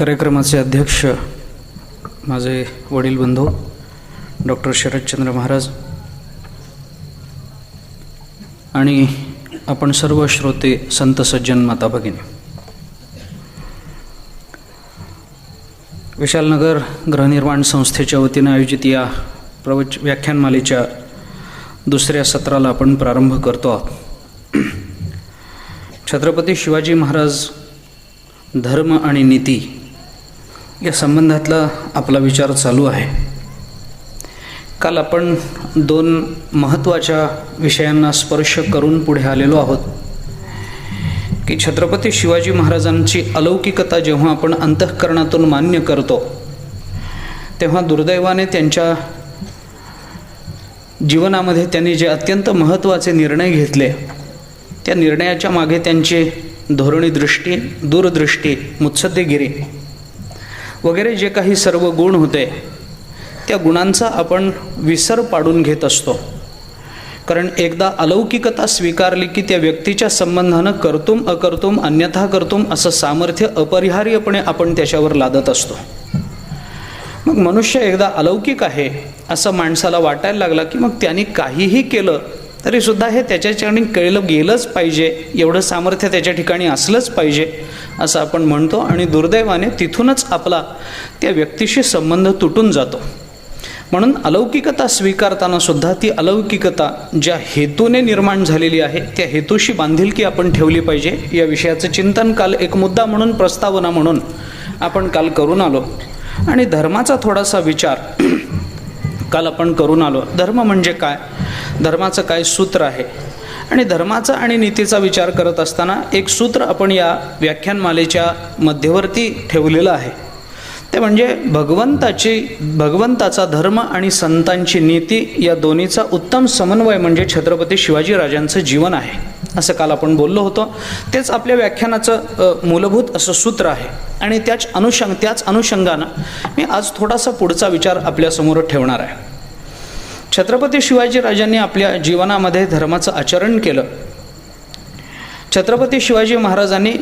कार्यक्रमाचे अध्यक्ष माझे वडील बंधू डॉक्टर शरदचंद्र महाराज आणि आपण सर्व श्रोते संत सज्जन माता भगिनी, विशालनगर गृहनिर्माण संस्थेच्या वतीने आयोजित या व्याख्यानमालेच्या दुसऱ्या सत्राला आपण प्रारंभ करतो आहोत. छत्रपती शिवाजी महाराज धर्म आणि नीती या संबंधातला आपला विचार चालू आहे. काल आपण दोन महत्त्वाच्या विषयांना स्पर्श करून पुढे आलेलो आहोत की छत्रपती शिवाजी महाराजांची अलौकिकता जेव्हा आपण अंतःकरणातून मान्य करतो तेव्हा दुर्दैवाने त्यांच्या जीवनामध्ये त्यांनी जे अत्यंत महत्त्वाचे निर्णय घेतले त्या निर्णयाच्या मागे त्यांची धोरणी दृष्टी, दूरदृष्टी, मुत्सद्देगिरी वगैरे जे काही सर्व गुण होते त्या गुणांचा आपण विसर पाडून घेत असतो. कारण एकदा अलौकिकता स्वीकारली की त्या व्यक्तीच्या संबंधानं कर्तुम अकर्तुम अन्यथा कर्तुम असं सामर्थ्य अपरिहार्यपणे आपण त्याच्यावर लादत असतो. मग मनुष्य एकदा अलौकिक आहे असं माणसाला वाटायला लागला की मग त्यांनी काहीही केलं तरीसुद्धा हे त्याच्या ठिकाणी कळलं गेलंच पाहिजे, एवढं सामर्थ्य त्याच्या ठिकाणी असलंच पाहिजे असं आपण म्हणतो आणि दुर्दैवाने तिथूनच आपला त्या व्यक्तीशी संबंध तुटून जातो. म्हणून अलौकिकता स्वीकारताना सुद्धा ती अलौकिकता ज्या हेतूने निर्माण झालेली आहे त्या हेतूशी बांधिलकी आपण ठेवली पाहिजे. या विषयाचं चिंतन काल एक मुद्दा म्हणून, प्रस्तावना म्हणून आपण काल करून आलो आणि धर्माचा थोडासा विचार काल आपण करून आलो. धर्म म्हणजे काय, धर्माचं काय सूत्र आहे आणि धर्माचा आणि नीतीचा विचार करत असताना एक सूत्र आपण या व्याख्यानमालेच्या मध्यवर्ती ठेवलेलं आहे. ते म्हणजे भगवंताचा धर्म आणि संतांची नीती या दोन्हीचा उत्तम समन्वय म्हणजे शिवाजी राजांचं जीवन आहे असं काल आपण बोललो होतो. तेच आपल्या व्याख्यानाचं मूलभूत असं सूत्र आहे आणि त्याच अनुषंगानं मी आज थोडासा पुढचा विचार आपल्यासमोर ठेवणार आहे. छत्रपती शिवाजी राजांनी आपल्या जीवनामध्ये धर्माचं आचरण केलं. छत्रपती शिवाजी महाराजांनी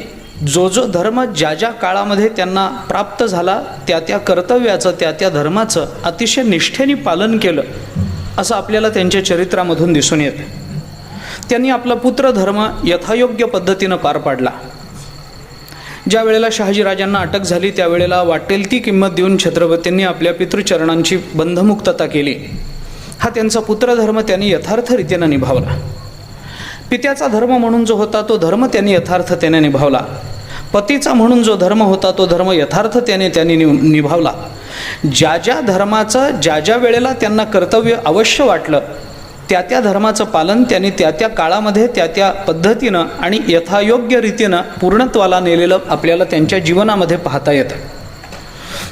जो धर्म ज्या काळामध्ये त्यांना प्राप्त झाला त्या कर्तव्याचं त्या धर्माचं अतिशय निष्ठेने पालन केलं असं आपल्याला त्यांच्या चरित्रामधून दिसून येते. त्यांनी आपला पुत्र धर्म यथायोग्य पद्धतीनं पार पाडला. ज्या वेळेला शहाजीराजांना अटक झाली त्यावेळेला वाटेल ती किंमत देऊन छत्रपतींनी आपल्या पितृचरणांची बंधमुक्तता केली. हा त्यांचा पुत्रधर्म त्यांनी यथार्थरितीनं निभावला. पित्याचा धर्म म्हणून जो होता तो धर्म त्यांनी यथार्थतेने निभावला. पतीचा म्हणून जो धर्म होता तो धर्म यथार्थतेने त्यांनी निभावला. ज्या धर्माचं ज्या वेळेला त्यांना कर्तव्य अवश्य वाटलं त्या धर्माचं पालन त्यांनी त्या काळामध्ये त्या पद्धतीनं आणि यथायोग्य रीतीनं पूर्णत्वाला नेलेलं आपल्याला त्यांच्या जीवनामध्ये पाहता येतं.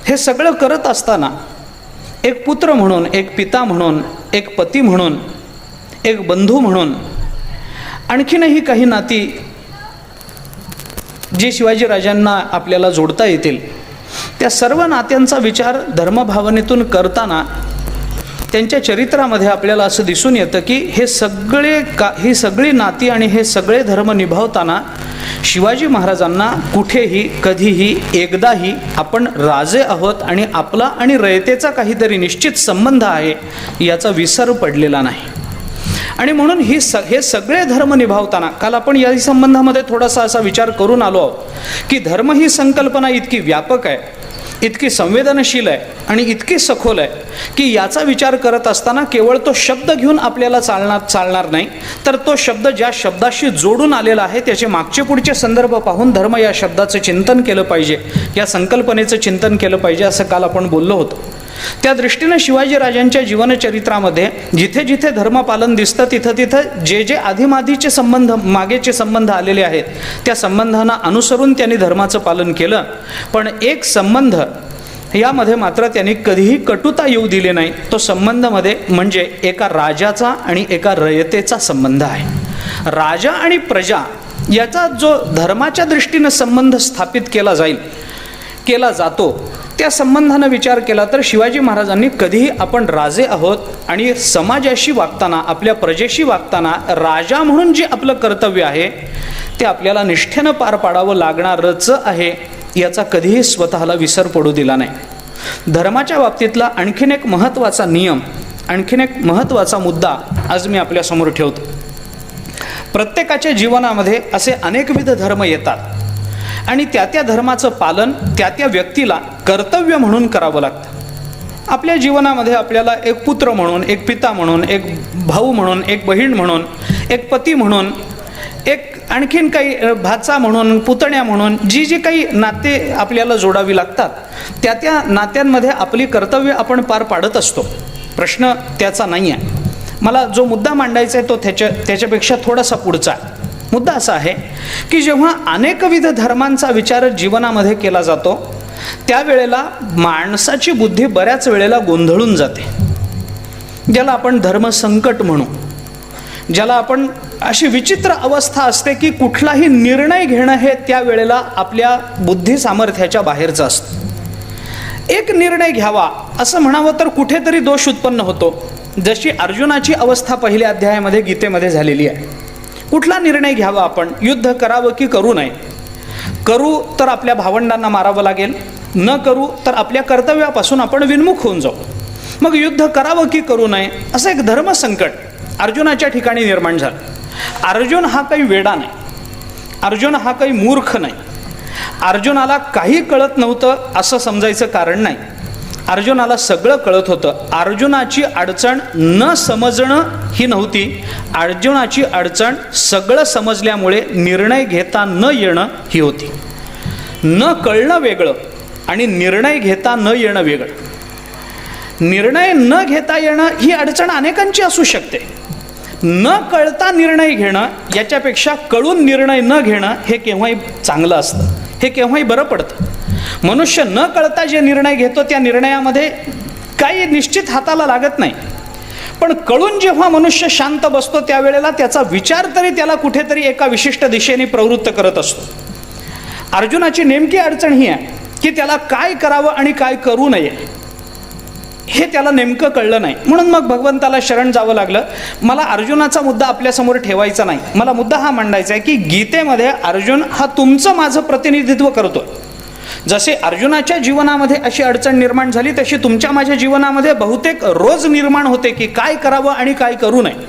हे सगळं करत असताना एक पुत्र म्हणून, एक पिता म्हणून, एक पती म्हणून, एक बंधू म्हणून आणखीनही काही नाती जी शिवाजीराजांना आपल्याला जोडता येतील त्या सर्व नात्यांचा विचार धर्मभावनेतून करताना त्यांच्या चरित्रामध्ये आपल्याला असं दिसून येतं की ही सगळी नाती आणि हे सगळे धर्म निभावताना शिवाजी महाराजांना कुठेही कधीही एकदाही आपण राजे आहोत आणि आपला आणि रयतेचा काहीतरी निश्चित संबंध आहे याचा विसर पडलेला नाही. आणि म्हणून हे सगळे धर्म निभावताना काल आपण या संबंधामध्ये थोडासा असा विचार करून आलो आहोत की धर्म ही संकल्पना इतकी व्यापक आहे, इतकी संवेदनशील आहे आणि इतकी सखोल आहे की याचा विचार करत असताना केवळ तो शब्द घेऊन आपल्याला चालणार नाही, तर तो शब्द ज्या शब्दाशी जोडून आलेला आहे त्याचे मागचे पुढचे संदर्भ पाहून धर्म या शब्दाचं चिंतन केलं पाहिजे, या संकल्पनेचं चिंतन केलं पाहिजे असं काल आपण बोललो होतो. त्या दृष्टीनं शिवाजीराजांच्या जीवनचरित्रामध्ये जिथे जिथे धर्मपालन दिसतं तिथं जे आधीमाधीचे संबंध, मागेचे संबंध आलेले आहेत त्या संबंधांना अनुसरून त्यांनी धर्माचं पालन केलं. पण एक संबंध यामध्ये मात्र त्यांनी कधीही कटुता येऊ दिली नाही. तो संबंधामध्ये म्हणजे एका राजाचा आणि एका रयतेचा संबंध आहे. राजा आणि प्रजा याचा जो धर्माच्या दृष्टीनं संबंध स्थापित केला जातो त्या संबंधानं विचार केला तर शिवाजी महाराजांनी कधीही आपण राजे आहोत आणि समाजाशी वागताना, आपल्या प्रजेशी वागताना राजा म्हणून जे आपलं कर्तव्य आहे ते आपल्याला निष्ठेनं पार पाडावं लागणारच आहे याचा कधीही स्वतःला विसर पडू दिला नाही. धर्माच्या बाबतीतला आणखीन एक महत्त्वाचा नियम, आणखीन एक महत्त्वाचा मुद्दा आज मी आपल्यासमोर ठेवतो. प्रत्येकाच्या जीवनामध्ये असे अनेकविध धर्म येतात आणि त्या त्या धर्माचं पालन त्या त्या व्यक्तीला कर्तव्य म्हणून करावं लागतं. आपल्या जीवनामध्ये आपल्याला एक पुत्र म्हणून, एक पिता म्हणून, एक भाऊ म्हणून, एक बहीण म्हणून, एक पती म्हणून, एक आणखीन काही भाचा म्हणून, पुतण्या म्हणून, जी जी काही नाते आपल्याला जोडावी लागतात त्या त्या नात्यांमध्ये आपली कर्तव्य आपण पार पाडत असतो. प्रश्न त्याचा नाही आहे. मला जो मुद्दा मांडायचा आहे तो त्याच्यापेक्षा थोडासा पुढचा मुद्दा असा आहे की जेव्हा अनेकविध धर्मांचा विचार जीवनामध्ये केला जातो त्यावेळेला माणसाची बुद्धी बऱ्याच वेळेला गोंधळून जाते, ज्याला आपण धर्मसंकट म्हणू, ज्याला आपण अशी विचित्र अवस्था असते की कुठलाही निर्णय घेणं हे त्यावेळेला आपल्या बुद्धी सामर्थ्याच्या बाहेरचं असतं. एक निर्णय घ्यावा असं म्हणावं तर कुठेतरी दोष उत्पन्न होतो, जशी अर्जुनाची अवस्था पहिल्या अध्यायामध्ये गीतेमध्ये झालेली आहे. कुठला निर्णय घ्यावा आपण, युद्ध करावं की करू नये, करू तर आपल्या भावंडांना मारावं लागेल, न करू तर आपल्या कर्तव्यापासून आपण विन्मुख होऊन जाऊ. मग युद्ध करावं की करू नये असं एक धर्मसंकट अर्जुनाच्या ठिकाणी निर्माण झालं. अर्जुन हा काही वेडा नाही, अर्जुन हा काही मूर्ख नाही, अर्जुनाला काही कळत नव्हतं असं समजायचं कारण नाही. अर्जुनाला सगळं कळत होतं. अर्जुनाची अडचण न समजणं ही नव्हती, अर्जुनाची अडचण सगळं समजल्यामुळे निर्णय घेता न येणं ही होती. न कळणं वेगळं आणि निर्णय घेता न येणं वेगळं. निर्णय न घेता येणं ही अडचण अनेकांची असू शकते. न कळता निर्णय घेणं याच्यापेक्षा कळून निर्णय न घेणं हे केव्हाही चांगलं असतं, हे केव्हाही बरं पडतं. मनुष्य न कळता जे निर्णय घेतो त्या निर्णयामध्ये काही निश्चित हाताला लागत नाही, पण कळून जेव्हा मनुष्य शांत बसतो त्यावेळेला त्याचा विचार तरी त्याला कुठेतरी एका विशिष्ट दिशेने प्रवृत्त करत असतो. अर्जुनाची नेमकी अडचण ही आहे की त्याला काय करावं आणि काय करू नये हे त्याला नेमकं कळलं नाही. म्हणून मग भगवंताला शरण जावं लागलं. मला अर्जुनाचा मुद्दा आपल्यासमोर ठेवायचा नाही, मला मुद्दा हा मांडायचा आहे की गीतेमध्ये अर्जुन हा तुमचं माझं प्रतिनिधित्व करतो. जसे अर्जुनाच्या जीवनामध्ये अशी अडचण निर्माण झाली तशी तुमच्या माझ्या जीवनामध्ये बहुतेक रोज निर्माण होते की काय करावं आणि काय करू नये.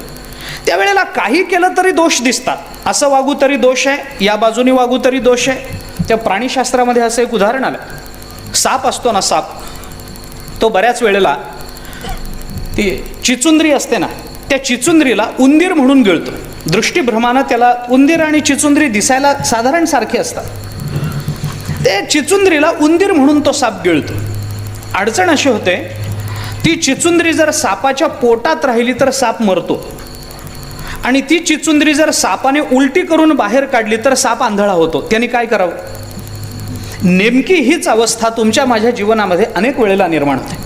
त्यावेळेला काही केलं तरी दोष दिसतात. असं वागू तरी दोष आहे, या बाजूने वागू तरी दोष आहे. त्या प्राणीशास्त्रामध्ये असं एक उदाहरण आलं. साप असतो ना, साप तो बऱ्याच वेळेला ती चिचुंद्री असते ना, त्या चिचुंद्रीला उंदीर म्हणून गिळतो. दृष्टीभ्रमानं त्याला उंदीर आणि चिचुंद्री दिसायला साधारण सारखे असतात. ते चिचुंद्रीला उंदीर म्हणून तो साप गिळतो. अडचण अशी होते, ती चिचुंद्री जर सापाच्या पोटात राहिली तर साप मरतो, आणि ती चिचुंद्री जर सापाने उलटी करून बाहेर काढली तर साप आंधळा होतो. त्यांनी काय करावं? नेमकी हीच अवस्था तुमच्या माझ्या जीवनामध्ये अनेक वेळेला निर्माण होते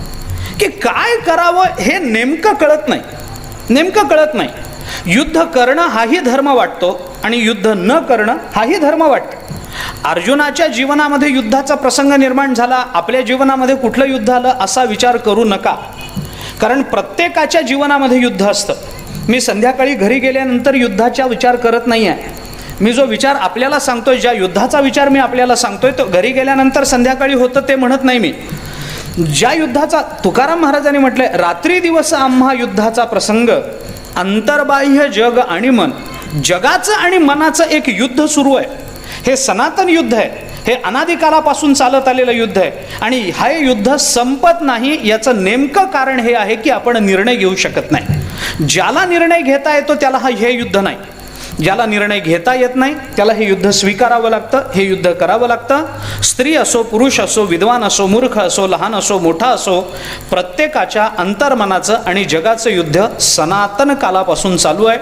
की काय करावं हे नेमकं कळत नाही, नेमकं कळत नाही. युद्ध करणं हाही धर्म वाटतो आणि युद्ध न करणं हाही धर्म वाटतो. अर्जुनाच्या जीवनामध्ये युद्धाचा प्रसंग निर्माण झाला, आपल्या जीवनामध्ये कुठलं युद्ध आलं असा विचार करू नका, कारण प्रत्येकाच्या जीवनामध्ये युद्ध असतं. मी संध्याकाळी घरी गेल्यानंतर युद्धाचा विचार करत नाही आहे. मी जो विचार आपल्याला सांगतोय, ज्या युद्धाचा विचार मी आपल्याला सांगतोय तो घरी गेल्यानंतर संध्याकाळी होतं ते म्हणत नाही मी. ज्या युद्धाचा, तुकाराम महाराजांनी म्हटलंय, रात्री दिवस आम्हा युद्धाचा प्रसंग, अंतर्बाह्य जग आणि मन, जगाचं आणि मनाचं एक युद्ध सुरू आहे. हे सनातन युद्ध आहे, हे अनादिकालापासून चालत आलेलं युद्ध आहे आणि हे युद्ध संपत नाही. याचं नेमकं कारण हे आहे की आपण निर्णय घेऊ शकत नाही. ज्याला निर्णय घेता येतो त्याला हे युद्ध नाही, ज्याला निर्णय घेता येत नाही त्याला हे युद्ध स्वीकारावं लागतं, हे युद्ध करावं लागतं. स्त्री असो, पुरुष असो, विद्वान असो, मूर्ख असो, लहान असो, मोठा असो, प्रत्येकाच्या अंतर्मनाचं आणि जगाचं युद्ध सनातन कालापासून चालू आहे.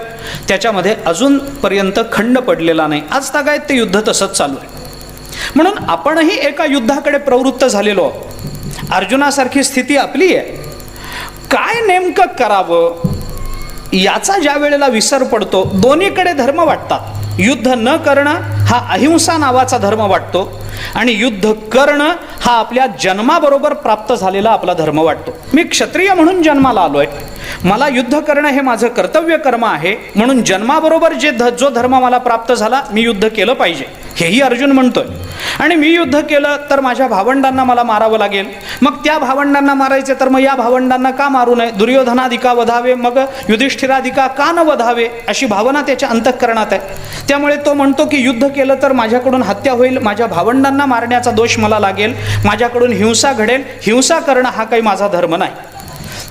त्याच्यामध्ये अजूनपर्यंत खंड पडलेला नाही. आज तागायत ते युद्ध तसंच चालू आहे. म्हणून आपणही एका युद्धाकडे प्रवृत्त झालेलो आहोत. अर्जुनासारखी स्थिती आपली आहे. काय नेमकं करावं याचा ज्या वेळेला विसर पडतो, दोन्हीकडे धर्म वाटतात. युद्ध न करणं हा अहिंसा नावाचा धर्म वाटतो आणि युद्ध करणं हा आपल्या जन्माबरोबर प्राप्त झालेला आपला धर्म वाटतो. मी क्षत्रिय म्हणून जन्माला आलोय, मला युद्ध करणं हे माझं कर्तव्य कर्म आहे, म्हणून जन्माबरोबर जो धर्म मला प्राप्त झाला मी युद्ध केलं पाहिजे, हेही अर्जुन म्हणतोय. आणि मी युद्ध केलं तर माझ्या भावंडांना मला मारावं लागेल. मग त्या भावंडांना मारायचे तर मग या भावंडांना का मारू नये, दुर्योधनाधिका वधावे मग युधिष्ठिराधिका का न वधावे, अशी भावना त्याच्या अंतःकरणात आहे. त्यामुळे तो म्हणतो की युद्ध केलं तर माझ्याकडून हत्या होईल, माझ्या भावंडांना मारण्याचा दोष मला लागेल, माझ्याकडून हिंसा घडेल, हिंसा करणं हा काही माझा धर्म नाही.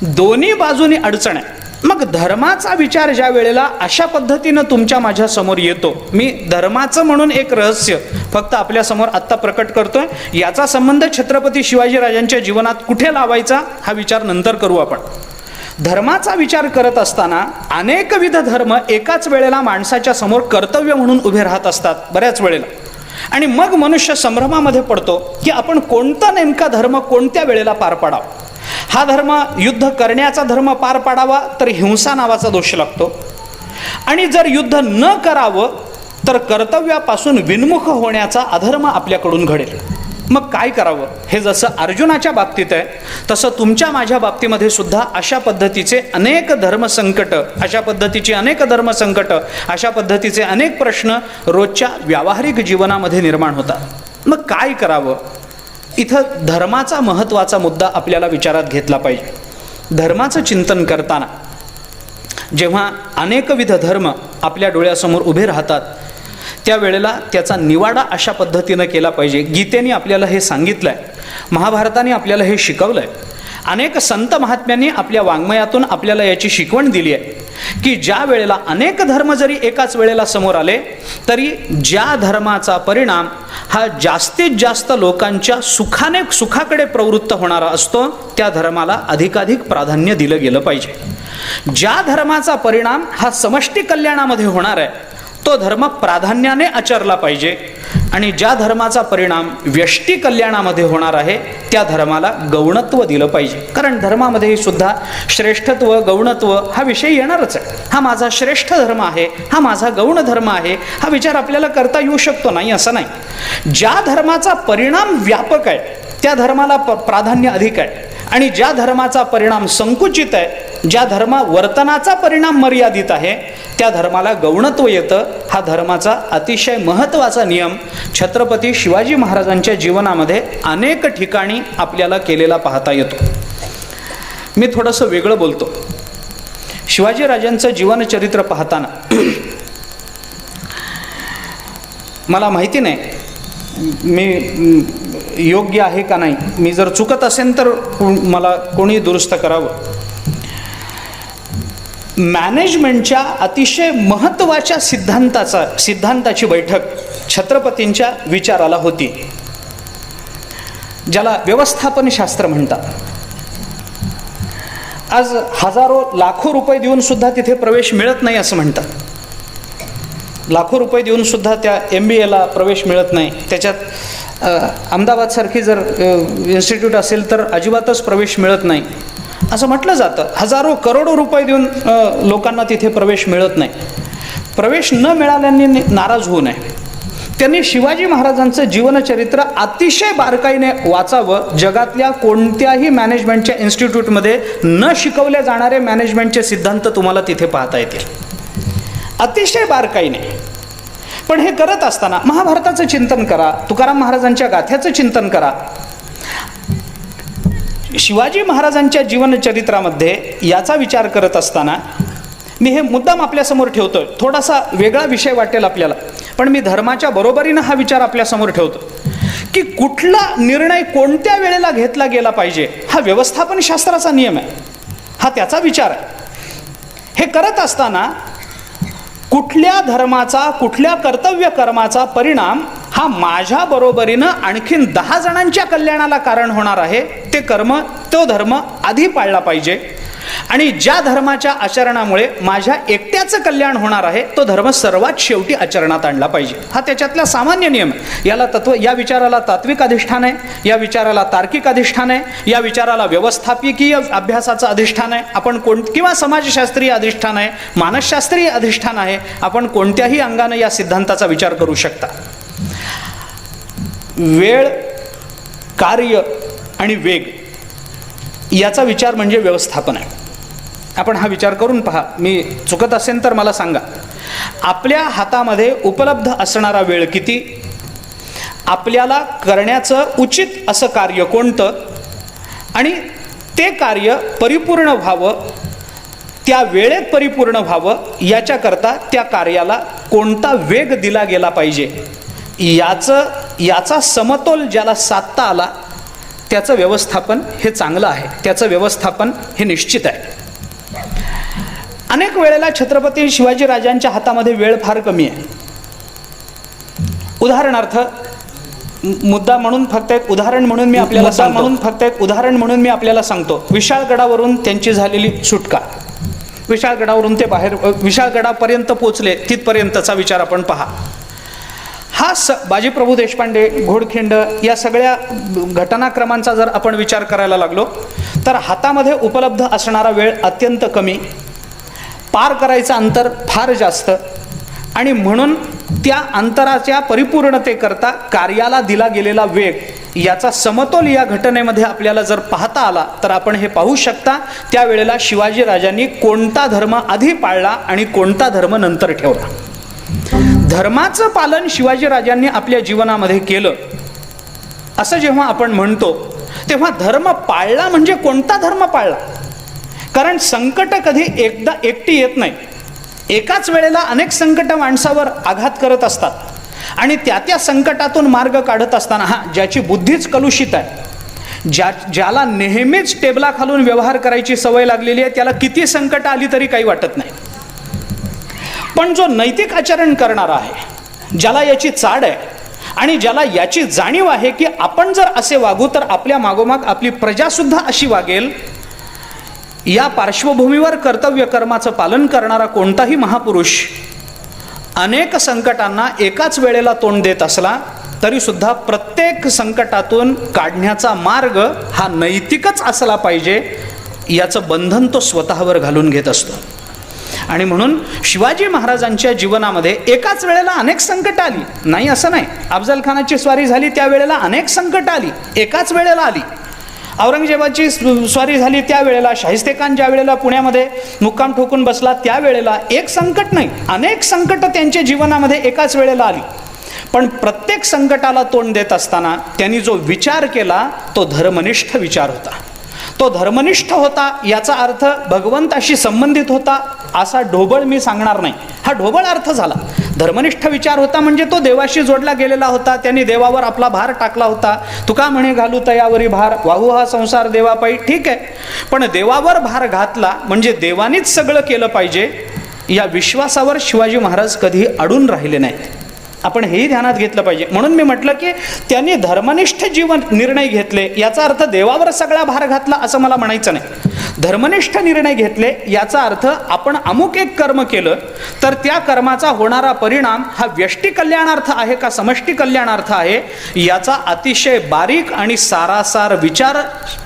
दोन्ही बाजूनी अडचण आहे. मग धर्माचा विचार ज्या वेळेला अशा पद्धतीनं तुमच्या माझ्या समोर येतो, मी धर्माचं म्हणून एक रहस्य फक्त आपल्या समोर आत्ता प्रकट करतोय. याचा संबंध छत्रपती शिवाजीराजांच्या जीवनात कुठे लावायचा हा विचार नंतर करू आपण. धर्माचा विचार करत असताना अनेकविध धर्म एकाच वेळेला माणसाच्या समोर कर्तव्य म्हणून उभे राहत असतात बऱ्याच वेळेला. आणि मग मनुष्य संभ्रमामध्ये पडतो की आपण कोणता नेमका धर्म कोणत्या वेळेला पार पाडावा. हा धर्म युद्ध करण्याचा धर्म पार पाडावा तर हिंसा नावाचा दोष लागतो, आणि जर युद्ध न करावं तर कर्तव्यापासून विन्मुख होण्याचा अधर्म आपल्याकडून घडेल. मग काय करावं, हे जसं अर्जुनाच्या बाबतीत आहे तसं तुमच्या माझ्या बाबतीमध्ये सुद्धा अशा पद्धतीचे अनेक धर्मसंकट, अशा पद्धतीची अनेक धर्मसंकट, अशा पद्धतीचे अनेक प्रश्न रोजच्या व्यावहारिक जीवनामध्ये निर्माण होतात. मग काय करावं, इथं धर्माचा महत्त्वाचा मुद्दा आपल्याला विचारात घेतला पाहिजे. धर्माचं चिंतन करताना जेव्हा अनेकविध धर्म आपल्या डोळ्यासमोर उभे राहतात त्यावेळेला त्याचा निवाडा अशा पद्धतीनं केला पाहिजे. गीतेने आपल्याला हे सांगितलं आहे, महाभारताने आपल्याला हे शिकवलं आहे, अनेक संत महात्म्यांनी आपल्या वाङ्मयातून आपल्याला याची शिकवण दिली आहे की ज्या वेळेला अनेक धर्म जरी एकाच वेळेला समोर आले तरी ज्या धर्माचा परिणाम हा जास्तीत जास्त लोकांच्या सुखाकडे प्रवृत्त होणारा असतो त्या धर्माला अधिकाधिक प्राधान्य दिलं गेलं पाहिजे. ज्या धर्माचा परिणाम हा समष्टी कल्याणामध्ये होणार आहे तो धर्म प्राधान्याने आचरला पाहिजे, आणि ज्या धर्माचा परिणाम व्यष्टी कल्याणामध्ये होणार आहे त्या धर्माला गौणत्व दिलं पाहिजे. कारण धर्मामध्ये सुद्धा श्रेष्ठत्व गौणत्व हा विषय येणारच आहे. हा माझा श्रेष्ठ धर्म आहे, हा माझा गौण धर्म आहे, हा विचार आपल्याला करता येऊ शकतो, नाही असं नाही. ज्या धर्माचा परिणाम व्यापक आहे त्या धर्माला प्राधान्य अधिक आहे, आणि ज्या धर्माचा परिणाम संकुचित आहे, ज्या वर्तनाचा परिणाम मर्यादित आहे त्या धर्माला गौणत्व येतं. हा धर्माचा अतिशय महत्त्वाचा नियम छत्रपती शिवाजी महाराजांच्या जीवनामध्ये अनेक ठिकाणी आपल्याला केलेला पाहता येतो. मी थोडंसं वेगळं बोलतो. शिवाजीराजांचं जीवनचरित्र पाहताना मला माहिती नाही मी योग्य आहे का नाही, मी जर चुकत असेल तर मला कोणी दुरुस्त करावं. मॅनेजमेंटच्या अतिशय महत्त्वाच्या सिद्धांताची बैठक छत्रपतींच्या विचाराला होती, ज्याला व्यवस्थापन शास्त्र म्हणतात. आज हजारो लाखो रुपये देऊन सुद्धा तिथे प्रवेश मिळत नाही असं म्हणतात. लाखो रुपये देऊन सुद्धा त्या MBAला प्रवेश मिळत नाही. त्याच्यात अहमदाबादसारखी जर इन्स्टिट्यूट असेल तर अजिबातच प्रवेश मिळत नाही असं म्हटलं जातं. हजारो करोडो रुपये देऊन लोकांना तिथे प्रवेश मिळत नाही. प्रवेश न मिळाल्यांनी नाराज होऊ नये. त्यांनी शिवाजी महाराजांचं जीवनचरित्र अतिशय बारकाईने वाचावं. जगातल्या कोणत्याही मॅनेजमेंटच्या इन्स्टिट्यूटमध्ये न शिकवले जाणारे मॅनेजमेंटचे सिद्धांत तुम्हाला तिथे पाहता येतील अतिशय बारकाईने. पण हे करत असताना महाभारताचं चिंतन करा, तुकाराम महाराजांच्या गाथ्याचं चिंतन करा. शिवाजी महाराजांच्या जीवनचरित्रामध्ये याचा विचार करत असताना मी हे मुद्दाम आपल्यासमोर ठेवतोय. थोडासा वेगळा विषय वाटेल आपल्याला, पण मी धर्माच्या बरोबरीनं हा विचार आपल्यासमोर ठेवतो की कुठला निर्णय कोणत्या वेळेला घेतला गेला पाहिजे हा व्यवस्थापन शास्त्राचा नियम आहे, हा त्याचा विचार आहे. हे करत असताना कुठल्या धर्माचा कुठल्या कर्तव्य कर्माचा परिणाम हा माझ्या बरोबरीनं आणखीन 10 जणांच्या कल्याणाला कारण होणार आहे ते कर्म तो धर्म आधी पाळला पाहिजे, आणि ज्या धर्माच्या आचरणामुळे माझ्या एकट्याचं कल्याण होणार आहे तो धर्म सर्वात शेवटी आचरणात आणला पाहिजे. हा त्याच्यातला सामान्य नियम आहे. या विचाराला तात्विक अधिष्ठान आहे, या विचाराला तार्किक अधिष्ठान आहे, या विचाराला व्यवस्थापकीय अभ्यासाचं अधिष्ठान आहे, आपण किंवा समाजशास्त्रीय अधिष्ठान आहे, मानसशास्त्रीय अधिष्ठान आहे. आपण कोणत्याही अंगाने या सिद्धांताचा विचार करू शकता. वेळ, कार्य आणि वेग याचा विचार म्हणजे व्यवस्थापन आहे. आपण हा विचार करून पहा. मी चुकत असेल तर मला सांगा. आपल्या हातामध्ये उपलब्ध असणारा वेळ किती, आपल्याला करण्याचं उचित असं कार्य कोणतं आणि ते कार्य परिपूर्ण व्हावं, त्या वेळेत परिपूर्ण व्हावं, याच्याकरता त्या कार्याला कोणता वेग दिला गेला पाहिजे, याचा समतोल ज्याला साधता आला त्याचं व्यवस्थापन हे चांगलं आहे, त्याचं व्यवस्थापन हे निश्चित आहे. अनेक वेळेला छत्रपती शिवाजी राजांच्या हातामध्ये वेळ फार कमी आहे. उदाहरणार्थ मुद्दा म्हणून फक्त एक उदाहरण म्हणून मी आपल्याला सांगतो. विशाळगडावरून त्यांची झालेली सुटका, विशाळगडावरून ते बाहेर विशाळगडापर्यंत पोचले, तिथपर्यंतचा विचार आपण पहा. हा बाजीप्रभू देशपांडे, घोडखिंड या सगळ्या घटनाक्रमांचा जर आपण विचार करायला लागलो तर हातामध्ये उपलब्ध असणारा वेळ अत्यंत कमी, पार करायचं अंतर फार जास्त, आणि म्हणून त्या अंतराच्या परिपूर्णतेकरता कार्याला दिला गेलेला वेग याचा समतोल या घटनेमध्ये आपल्याला जर पाहता आला तर आपण हे पाहू शकता त्यावेळेला शिवाजी राजांनी कोणता धर्म आधी पाळला आणि कोणता धर्म नंतर ठेवला. धर्माचं पालन शिवाजी राजांनी आपल्या जीवनामध्ये केलं असं जेव्हा आपण म्हणतो तेव्हा धर्म पाळला म्हणजे कोणता धर्म पाळला? कारण संकट कधी एकटी येत नाही. एकाच वेळेला अनेक संकट माणसावर आघात करत असतात आणि त्या संकटातून मार्ग काढत असताना ज्याची बुद्धीच कलुषित आहे, ज्याला नेहमीच टेबलाखालून व्यवहार करायची सवय लागलेली आहे, त्याला किती संकट आली तरी काही वाटत नाही. पण जो नैतिक आचरण करणारा आहे, ज्याला याची चाड आहे आणि ज्याला याची जाणीव आहे की आपण जर असे वागू तर आपल्या मागोमाग आपली प्रजा सुद्धा अशी वागेल, या पार्श्वभूमीवर कर्तव्य कर्माचं पालन करणारा कोणताही महापुरुष अनेक संकटांना एकाच वेळेला तोंड देत असला तरी सुद्धा प्रत्येक संकटातून काढण्याचा मार्ग हा नैतिकच असला पाहिजे, याचं बंधन तो स्वतःवर घालून घेत असतो. आणि म्हणून शिवाजी महाराजांच्या जीवनामध्ये एकाच वेळेला अनेक संकट आली, नाही असं नाही. अफजल खानाची स्वारी झाली त्यावेळेला अनेक संकट आली, एकाच वेळेला आली. औरंगजेबाची स्वारी झाली त्यावेळेला, शाहिस्तेखान ज्या वेळेला पुण्यामध्ये मुक्काम ठोकून बसला त्यावेळेला एक संकट नाही, अनेक संकट त्यांच्या जीवनामध्ये एकाच वेळेला आली. पण प्रत्येक संकटाला तोंड देत असताना त्यांनी जो विचार केला तो धर्मनिष्ठ विचार होता. तो धर्मनिष्ठ होता याचा अर्थ भगवंताशी संबंधित होता असा ढोबळ मी सांगणार नाही. हा ढोबळ अर्थ झाला. धर्मनिष्ठ विचार होता म्हणजे तो देवाशी जोडला गेलेला होता. त्यांनी देवावर आपला भार टाकला होता. तुका म्हणे घालू तयावरी भार, वाहू हा संसार देवापायी. ठीक आहे, पण देवावर भार घातला म्हणजे देवानीच सगळं केलं पाहिजे या विश्वासावर शिवाजी महाराज कधी अडून राहिले नाहीत. आपण हेही ध्यानात घेतलं पाहिजे. म्हणून मी म्हटलं की त्यांनी धर्मनिष्ठ जीवन निर्णय घेतले याचा अर्थ देवावर सगळा भार घातला असं मला म्हणायचं नाही. धर्मनिष्ठ निर्णय घेतले याचा अर्थ आपण अमुक एक कर्म केलं तर त्या कर्माचा होणारा परिणाम हा व्यष्टी कल्याणार्थ आहे का समष्टी कल्याणार्थ आहे याचा अतिशय बारीक आणि सारासार विचार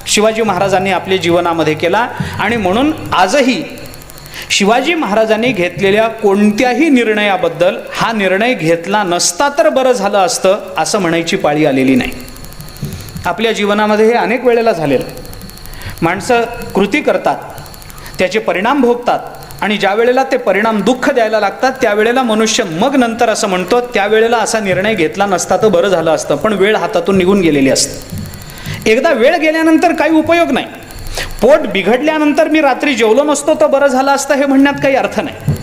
शिवाजी महाराजांनी आपल्या जीवनामध्ये केला. आणि म्हणून आजही शिवाजी महाराजांनी घेतलेल्या कोणत्याही निर्णयाबद्दल हा निर्णय घेतला नसता तर बरं झालं असतं असं म्हणायची पाळी आलेली नाही. आपल्या जीवनामध्ये हे अनेक वेळेला झालेलं. माणसं कृती करतात, त्याचे परिणाम भोगतात आणि ज्या वेळेला ते परिणाम दुःख द्यायला लागतात त्यावेळेला मनुष्य मग नंतर असं म्हणतो त्यावेळेला असा निर्णय घेतला नसता तर बरं झालं असतं. पण वेळ हातातून निघून गेलेली असते. एकदा वेळ गेल्यानंतर काही उपयोग नाही. पोट बिघडल्यानंतर मी रात्री जेवलो नसतो तर बरं झालं असतं हे म्हणण्यात काही अर्थ नाही.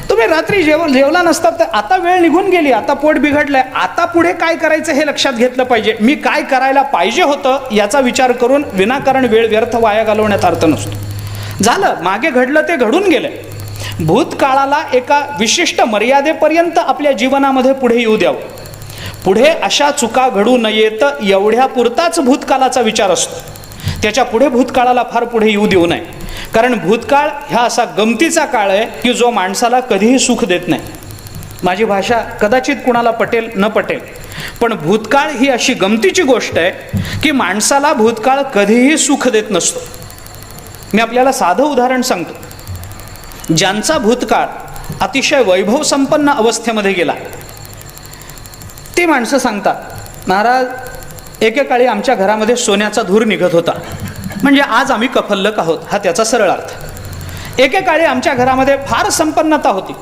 तुम्ही रात्री जेवला नसता तर आता वेळ निघून गेली, आता पोट बिघडलंय, आता पुढे काय करायचं हे लक्षात घेतलं पाहिजे. मी काय करायला पाहिजे होतं याचा विचार करून विनाकारण वेळ व्यर्थ वाया घालवण्यात अर्थ नसतो. झालं, मागे घडलं ते घडून गेलंय. भूतकाळाला एका विशिष्ट मर्यादेपर्यंत आपल्या जीवनामध्ये पुढे येऊ द्यावं. पुढे अशा चुका घडू नयेत एवढ्या पुरताच भूतकाळाचा विचार असतो. त्याच्या पुढे भूतकाळाला फार पुढे येऊ देऊ नये. कारण भूतकाळ ह्या असा गमतीचा काळ आहे की जो माणसाला कधीही सुख देत नाही. माझी भाषा कदाचित कुणाला पटेल न पटेल, पण भूतकाळ ही अशी गमतीची गोष्ट आहे की माणसाला भूतकाळ कधीही सुख देत नसतो. मी आपल्याला साधं उदाहरण सांगतो. ज्यांचा भूतकाळ अतिशय वैभव संपन्न अवस्थेमध्ये गेला ती माणसं सांगतात, महाराज एकेकाळी आमच्या घरामध्ये सोन्याचा धूर निघत होता, म्हणजे आज आम्ही कफल्लक आहोत हा त्याचा सरळ अर्थ. एकेकाळी आमच्या घरामध्ये फार संपन्नता होती,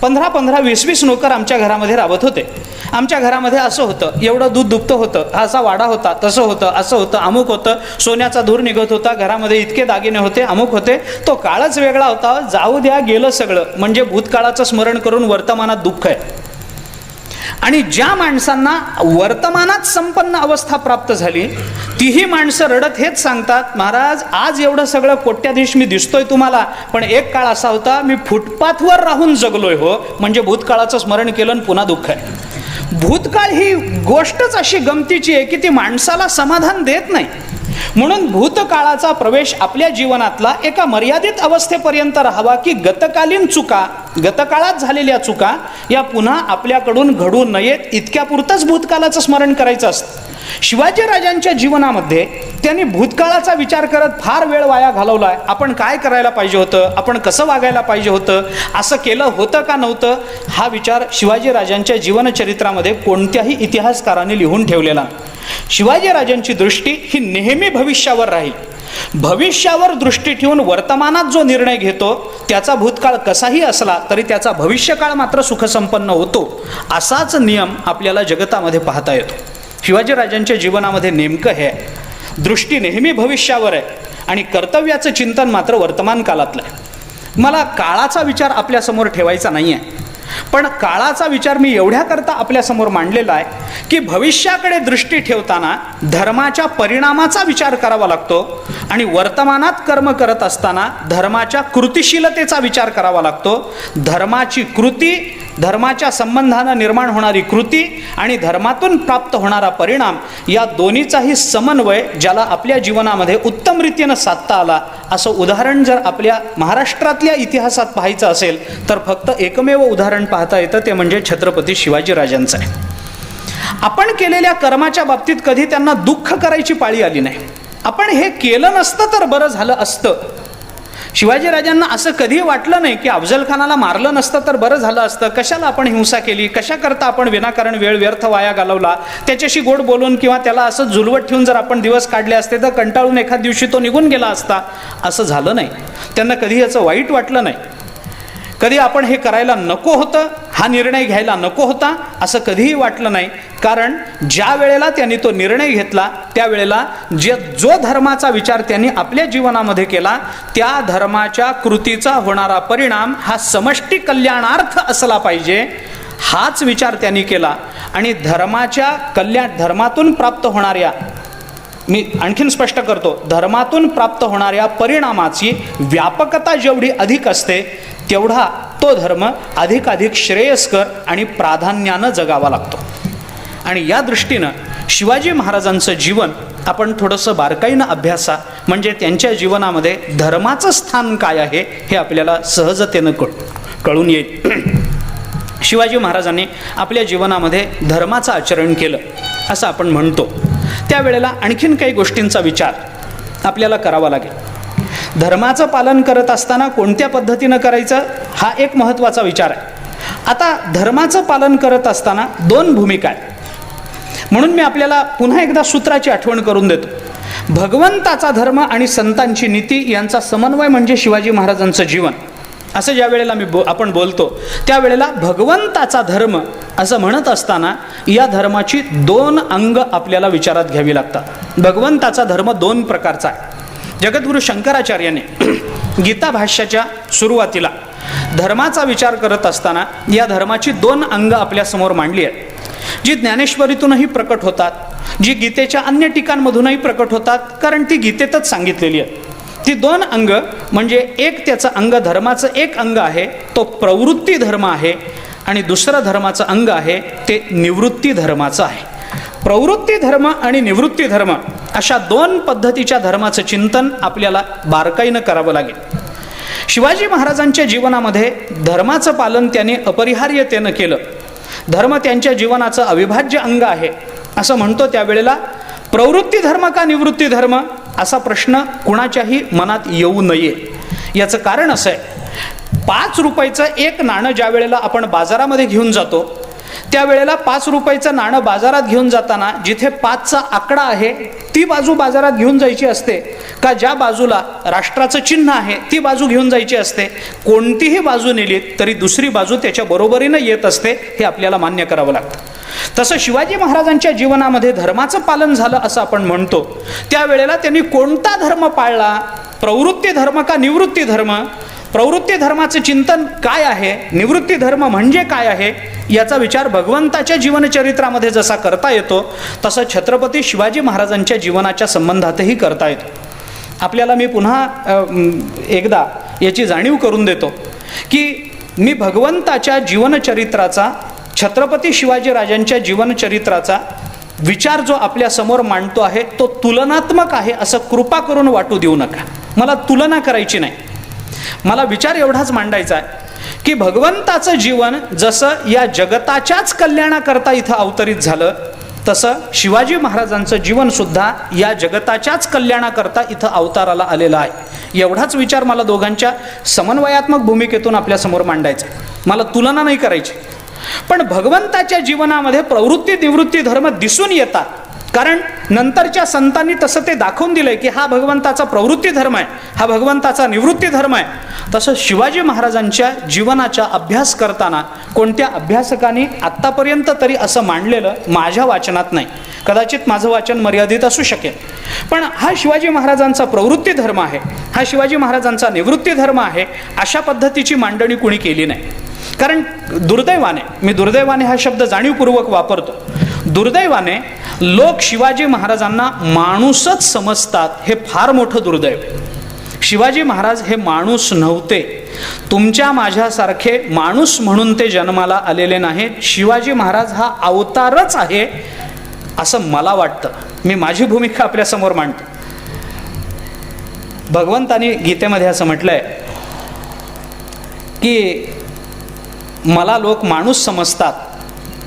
15-15, 20-20 नोकर आमच्या घरामध्ये राबत होते आमच्या घरामध्ये असं होतं, एवढं दूध दुभतं होतं, हा असा वाडा होता, तसं होतं, असं होतं, अमुक होतं, सोन्याचा धूर निघत होता, घरामध्ये इतके दागिने होते, अमुक होते. तो काळच वेगळा होता. जाऊ द्या, गेलं सगळं. म्हणजे भूतकाळाचं स्मरण करून वर्तमानात दुःख आहे. आणि ज्या माणसांना वर्तमानात संपन्न अवस्था प्राप्त झाली, तीही माणसं रडत हेच सांगतात, महाराज आज एवढं सगळं कोट्याधीश मी दिसतोय तुम्हाला, पण एक काळ असा होता मी फुटपाथवर राहून जगलोय हो. म्हणजे भूतकाळाचं स्मरण केलं आणि पुन्हा दुःख आहे. भूतकाळ ही गोष्टच अशी गमतीची आहे की ती माणसाला समाधान देत नाही. म्हणून भूतकाळाचा प्रवेश आपल्या जीवनातला एका मर्यादित अवस्थेपर्यंत राहावा, की गतकालीन चुका, गतकाळात झालेल्या चुका या पुन्हा आपल्याकडून घडू नयेत, इतक्यापुरतंच भूतकाळाचं स्मरण करायचं असतं. शिवाजीराजांच्या जीवनामध्ये त्यांनी भूतकाळाचा विचार करत फार वेळ वाया घालवलाय. आपण काय करायला पाहिजे होतं, आपण कसं वागायला पाहिजे होतं, असं केलं होतं का नव्हतं, हा विचार शिवाजीराजांच्या जीवनचरित्रामध्ये कोणत्याही इतिहासकाराने लिहून ठेवलेला. शिवाजीराजांची दृष्टी ही नेहमी भविष्यावर राहील. भविष्यावर दृष्टी ठेवून वर्तमानात जो निर्णय घेतो त्याचा भूतकाळ कसाही असला तरी त्याचा भविष्यकाळ मात्र सुखसंपन्न होतो. असाच नियम आपल्याला जगतामध्ये पाहता येतो. शिवाजीराजांच्या जीवनामध्ये नेमकं हे दृष्टी नेहमी भविष्यावर आहे आणि कर्तव्याचं चिंतन मात्र वर्तमान काळातलं आहे. मला काळाचा विचार आपल्यासमोर ठेवायचा नाही आहे, पण काळाचा विचार मी एवढ्याकरता आपल्यासमोर मांडलेला आहे की भविष्याकडे दृष्टी ठेवताना धर्माच्या परिणामाचा विचार करावा लागतो आणि वर्तमानात कर्म करत असताना धर्माच्या कृतिशीलतेचा विचार करावा लागतो. धर्माची कृती, धर्माच्या संबंधानं निर्माण होणारी कृती आणि धर्मातून प्राप्त होणारा परिणाम या दोन्हीचाही समन्वय ज्याला आपल्या जीवनामध्ये उत्तम रीतीनं साधता आला, असं उदाहरण जर आपल्या महाराष्ट्रातल्या इतिहासात पाहायचं असेल तर फक्त एकमेव उदाहरण पाहता येतं, ते म्हणजे छत्रपती शिवाजीराजांचं आहे. आपण केलेल्या कर्माच्या बाबतीत कधी त्यांना दुःख करायची पाळी आली नाही. आपण हे केलं नसतं तर बरं झालं असतं. शिवाजीराजांना असं कधी वाटलं नाही की अफजल खानाला मारलं नसतं तर बरं झालं असतं, कशाला आपण हिंसा केली, कशाकरता आपण विनाकारण वेळ व्यर्थ वाया घालवला, त्याच्याशी गोड बोलून किंवा त्याला असं झुलवत ठेवून जर आपण दिवस काढले असते तर कंटाळून एखाद दिवशी तो निघून गेला असता. असं झालं नाही. त्यांना कधी याचं वाईट वाटलं नाही. कधी आपण हे करायला नको होतं, हा निर्णय घ्यायला नको होता, असं कधीही वाटलं नाही. कारण ज्या वेळेला त्यांनी तो निर्णय घेतला त्यावेळेला जो धर्माचा विचार त्यांनी आपल्या जीवनामध्ये केला त्या धर्माच्या कृतीचा होणारा परिणाम हा समष्टी कल्याणार्थ असला पाहिजे, हाच विचार त्यांनी केला. आणि धर्मातून प्राप्त होणाऱ्या, मी आणखीन स्पष्ट करतो, धर्मातून प्राप्त होणाऱ्या परिणामाची व्यापकता जेवढी अधिक असते तेवढा तो धर्म अधिकाधिक श्रेयस्कर आणि प्राधान्यानं जगावा लागतो. आणि या दृष्टीनं शिवाजी महाराजांचं जीवन आपण थोडंसं बारकाईनं अभ्यासा, म्हणजे त्यांच्या जीवनामध्ये धर्माचं स्थान काय आहे हे आपल्याला सहजतेनं कळून येईल. शिवाजी महाराजांनी आपल्या जीवनामध्ये धर्माचं आचरण केलं असं आपण म्हणतो. त्यावेळेला आणखीन काही गोष्टींचा विचार आपल्याला करावा लागेल. धर्माचं पालन करत असताना कोणत्या पद्धतीनं करायचं हा एक महत्त्वाचा विचार आहे. आता धर्माचं पालन करत असताना दोन भूमिका आहेत. म्हणून मी आपल्याला पुन्हा एकदा सूत्राची आठवण करून देतो. भगवंताचा धर्म आणि संतांची नीती यांचा समन्वय म्हणजे शिवाजी महाराजांचं जीवन. असं ज्या वेळेला आपण बोलतो त्यावेळेला भगवंताचा धर्म असं म्हणत असताना या धर्माची दोन अंग आपल्याला विचारात घ्यावी लागतात. भगवंताचा धर्म दोन प्रकारचा आहे. जगद्गुरु शंकराचार्याने गीता भाष्याच्या सुरुवातीला धर्माचा विचार करत असताना या धर्माची दोन अंग आपल्यासमोर मांडली आहेत, जी ज्ञानेश्वरीतूनही प्रकट होतात, जी गीतेच्या अन्य ठिकाणमधूनही प्रकट होतात, कारण ती गीतेतच सांगितलेली आहे. ती दोन अंग म्हणजे एक त्याचं अंग, धर्माचं एक अंग आहे तो प्रवृत्ती धर्म आहे आणि दुसरं धर्माचं अंग आहे ते निवृत्ती धर्माचं आहे. प्रवृत्ती धर्म आणि निवृत्ती धर्म अशा दोन पद्धतीच्या धर्माचं चिंतन आपल्याला बारकाईनं करावं लागेल. शिवाजी महाराजांच्या जीवनामध्ये धर्माचं पालन त्यांनी अपरिहार्यतेनं केलं. धर्म त्यांच्या जीवनाचं अविभाज्य अंग आहे असं म्हणतो. त्यावेळेला प्रवृत्ती धर्म का निवृत्ती धर्म असा प्रश्न कुणाच्याही मनात येऊ नये. याचं कारण असं आहे, 5 रुपयाचं एक नाणं ज्या वेळेला आपण बाजारामध्ये घेऊन जातो त्यावेळेला 5 रुपयाचं नाणं बाजारात घेऊन जाताना जिथे 5चा आकडा आहे ती बाजू बाजारात घेऊन जायची असते का ज्या बाजूला राष्ट्राचं चिन्ह आहे ती बाजू घेऊन जायची असते? कोणतीही बाजू नेलीत तरी दुसरी बाजू त्याच्या बरोबरीनं येत असते, हे आपल्याला मान्य करावं लागतं. तसं शिवाजी महाराजांच्या जीवनामध्ये धर्माचं पालन झालं असं आपण म्हणतो. त्यावेळेला त्यांनी कोणता धर्म पाळला? प्रवृत्ती धर्म का निवृत्ती धर्म? प्रवृत्ती धर्माचं चिंतन काय आहे, निवृत्ती धर्म म्हणजे काय आहे, याचा विचार भगवंताच्या जीवनचरित्रामध्ये जसा करता येतो तसं छत्रपती शिवाजी महाराजांच्या जीवनाच्या संबंधातही करता येतो. आपल्याला मी पुन्हा एकदा याची जाणीव करून देतो की मी भगवंताच्या जीवनचरित्राचा, छत्रपती शिवाजीराजांच्या जीवनचरित्राचा विचार जो आपल्या समोर मांडतो आहे तो तुलनात्मक आहे असं कृपा करून वाटू देऊ नका. मला तुलना करायची नाही. मला विचार एवढाच मांडायचा आहे की भगवंताचं जीवन जसं या जगताच्याच कल्याणाकरता इथं अवतरित झालं तसं शिवाजी महाराजांचं जीवन सुद्धा या जगताच्याच कल्याणाकरता इथं अवताराला आलेलं आहे. एवढाच विचार मला दोघांच्या समन्वयात्मक भूमिकेतून आपल्यासमोर मांडायचा. मला तुलना नाही करायची. पण भगवंताच्या जीवनामध्ये प्रवृत्ती निवृत्ती धर्म दिसून येतात, कारण नंतरच्या संतांनी तसं ते दाखवून दिलंय की हा भगवंताचा प्रवृत्ती धर्म आहे, हा भगवंताचा निवृत्ती धर्म आहे. तसं शिवाजी महाराजांच्या जीवनाचा अभ्यास करताना कोणत्या अभ्यासकांनी आत्तापर्यंत तरी असं मांडलेलं माझ्या वाचनात नाही. कदाचित माझं वाचन मर्यादित असू शकेल, पण हा शिवाजी महाराजांचा प्रवृत्ती धर्म आहे, हा शिवाजी महाराजांचा निवृत्ती धर्म आहे, अशा पद्धतीची मांडणी कुणी केली नाही. कारण दुर्दैवाने, मी दुर्दैवाने हा शब्द जाणीवपूर्वक वापरतो, दुर्दैवाने लोक शिवाजी महाराजांना माणूसच समजतात. हे फार मोठं दुर्दैव. शिवाजी महाराज हे माणूस नव्हते. तुमच्या माझ्यासारखे माणूस म्हणून ते जन्माला आलेले नाहीत. शिवाजी महाराज हा अवतारच आहे असं मला वाटतं. मी माझी भूमिका आपल्यासमोर मांडतो. भगवंतानी गीतेमध्ये असं म्हटलंय की मला लोक माणूस समजतात,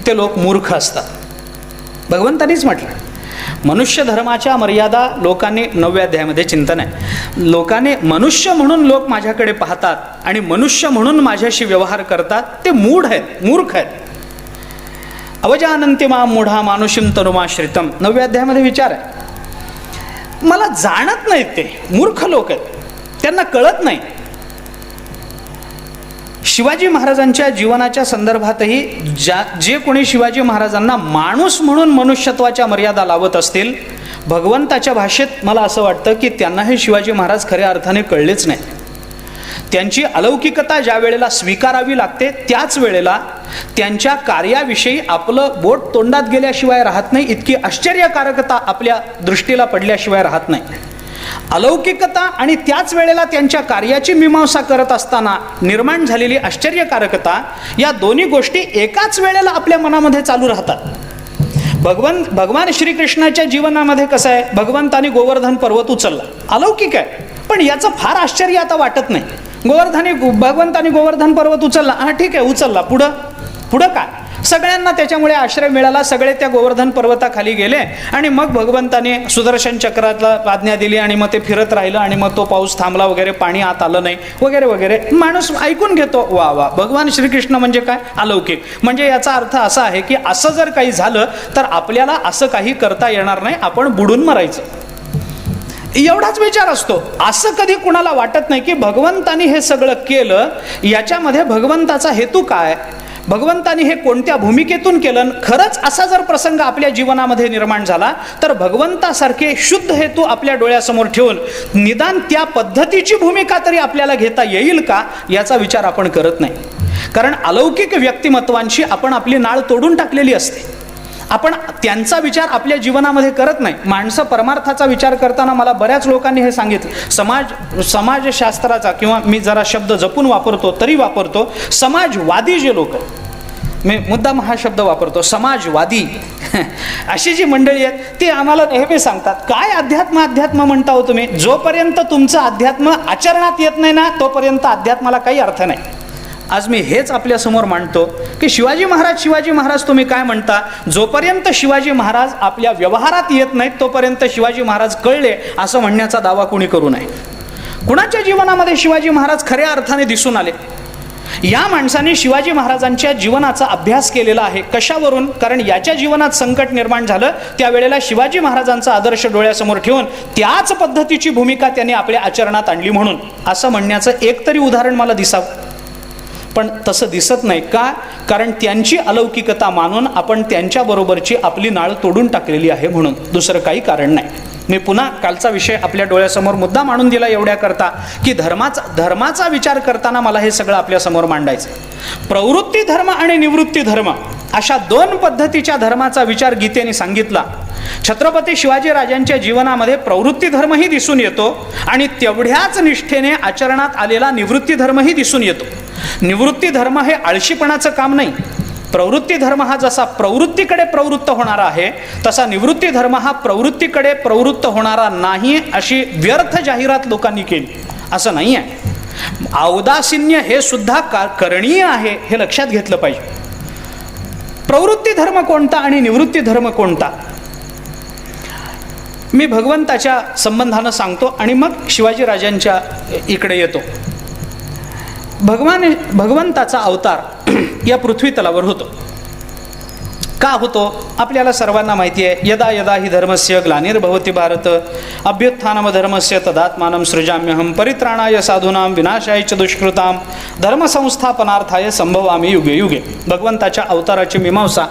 ते लोक मूर्ख असतात. भगवंतानीच म्हटलं. मनुष्य धर्माच्या मर्यादा लोकांनी 9व्या अध्यायामध्ये चिंतन आहे. लोकांनी मनुष्य म्हणून लोक माझ्याकडे पाहतात आणि मनुष्य म्हणून माझ्याशी व्यवहार करतात, ते मूढ आहेत, मूर्ख आहेत. अवजानन्ति मां मूढा मानुषीं तनुमाश्रितम 9व्या अध्यायामध्ये विचार आहे. मला जाणत नाहीत, ते मूर्ख लोक आहेत, त्यांना कळत नाही. शिवाजी महाराजांच्या जीवनाच्या संदर्भातही जे कोणी शिवाजी महाराजांना माणूस म्हणून मनुष्यत्वाच्या मर्यादा लावत असतील, भगवंताच्या भाषेत मला असं वाटतं की त्यांना हे शिवाजी महाराज खऱ्या अर्थाने कळलेच नाही. त्यांची अलौकिकता ज्या वेळेला स्वीकारावी लागते त्याच वेळेला त्यांच्या कार्याविषयी आपलं बोट तोंडात गेल्याशिवाय राहत नाही, इतकी आश्चर्यकारकता आपल्या दृष्टीला पडल्याशिवाय राहत नाही. अलौकिकता आणि त्याच वेळेला त्यांच्या कार्याची मीमांसा करत असताना निर्माण झालेली आश्चर्यकारकता, या दोन्ही गोष्टी एकाच वेळेला आपल्या मनामध्ये चालू राहतात. भगवान श्रीकृष्णाच्या जीवनामध्ये कसं आहे, भगवंतानी गोवर्धन पर्वत उचलला, अलौकिक आहे, पण याचं फार आश्चर्य आता वाटत नाही. भगवंतानी गोवर्धन पर्वत उचलला, हा ठीक आहे उचलला, पुढं काय? सगळ्यांना त्याच्यामुळे आश्रय मिळाला. सगळे त्या गोवर्धन पर्वताखाली गेले आणि मग भगवंताने सुदर्शन चक्राला आज्ञा दिली आणि मग ते फिरत राहिलं आणि मग तो पाऊस थांबला वगैरे, पाणी आत आलं नाही वगैरे वगैरे. माणूस ऐकून घेतो, वा वा, भगवान श्रीकृष्ण म्हणजे काय, अलौकिक. म्हणजे याचा अर्थ असा आहे की असं जर काही झालं तर आपल्याला असं काही करता येणार नाही, आपण बुडून मरायचं, एवढाच विचार असतो. असं कधी कुणाला वाटत नाही की भगवंतानी हे सगळं केलं, याच्यामध्ये भगवंताचा हेतू काय, भगवंतानी हे कोणत्या भूमिकेतून केलं. खरंच असा जर प्रसंग आपल्या जीवनामध्ये निर्माण झाला तर भगवंतासारखे शुद्ध हेतू आपल्या डोळ्यासमोर ठेवून निदान त्या पद्धतीची भूमिका तरी आपल्याला घेता येईल का, याचा विचार आपण करत नाही. कारण अलौकिक व्यक्तिमत्वांशी आपण आपली नाळ तोडून टाकलेली असते. आपण त्यांचा विचार आपल्या जीवनामध्ये करत नाही. माणसं परमार्थाचा विचार करताना मला बऱ्याच लोकांनी हे सांगितलं, समाजशास्त्राचा, किंवा मी जरा शब्द जपून वापरतो तरी वापरतो, समाजवादी जे लोक, मी मुद्दाम हा शब्द वापरतो, समाजवादी अशी जी मंडळी आहेत ती आम्हाला नेहमी सांगतात, काय अध्यात्म म्हणता हो तुम्ही, जोपर्यंत तुमचं अध्यात्म आचरणात येत नाही ना तोपर्यंत अध्यात्माला काही अर्थ नाही. आज मी हेच आपल्या समोर मांडतो की शिवाजी महाराज तुम्ही काय म्हणता, जोपर्यंत शिवाजी महाराज आपल्या व्यवहारात येत नाहीत तोपर्यंत शिवाजी महाराज कळले असं म्हणण्याचा दावा कोणी करू नये. कुणाच्या जीवनामध्ये शिवाजी महाराज खऱ्या अर्थाने दिसून आले, या माणसाने शिवाजी महाराजांच्या जीवनाचा अभ्यास केलेला आहे. कशावरून? कारण याच्या जीवनात संकट निर्माण झालं त्यावेळेला शिवाजी महाराजांचा आदर्श डोळ्यासमोर ठेवून त्याच पद्धतीची भूमिका त्यांनी आपल्या आचरणात आणली म्हणून, असं म्हणण्याचं एक तरी उदाहरण मला दिसावं. पण तसं दिसत नाही का? कारण त्यांची अलौकिकता मानून आपण त्यांच्याबरोबरची आपली नाळ तोडून टाकलेली आहे म्हणून, दुसरं काही कारण नाही. मी पुन्हा कालचा विषय आपल्या डोळ्यासमोर मुद्दा मांडून दिला एवढ्याकरता की धर्माचा विचार करताना मला हे सगळं आपल्यासमोर मांडायचं. प्रवृत्ती धर्म आणि निवृत्ती धर्म अशा दोन पद्धतीच्या धर्माचा विचार गीतेने सांगितला. छत्रपती शिवाजीराजांच्या जीवनामध्ये प्रवृत्ती धर्मही दिसून येतो आणि तेवढ्याच निष्ठेने आचरणात आलेला निवृत्ती धर्मही दिसून येतो. निवृत्ती धर्म हे आळशीपणाचं काम नाही. प्रवृत्ती धर्म हा जसा प्रवृत्तीकडे प्रवृत्त होणारा आहे, तसा निवृत्ती धर्म हा प्रवृत्तीकडे प्रवृत्त होणारा नाही अशी व्यर्थ जाहिरात लोकांनी केली. असं नाही आहे. औदासीन्य हे सुद्धा करणीय आहे, हे लक्षात घेतलं पाहिजे. प्रवृत्ती धर्म कोणता आणि निवृत्ती धर्म कोणता? मी भगवंताच्या संबंधानं सांगतो आणि मग शिवाजीराजांच्या इकडे येतो. भगवंताचा अवतार या पृथ्वी तलावर होतो. का होतो आपल्याला सर्वांना माहिती आहे. यदा यदा ही धर्मस्य ग्लानिर्भवति भारत अभ्युत्थानम धर्मस्य तदात्मानं सृजाम्यहं परित्राणाय साधूनां विनाशाय च दुष्कृतां धर्मसंस्थापनार्थाय संभवामि युगे युगे. भगवंताच्या अवताराची मीमांसा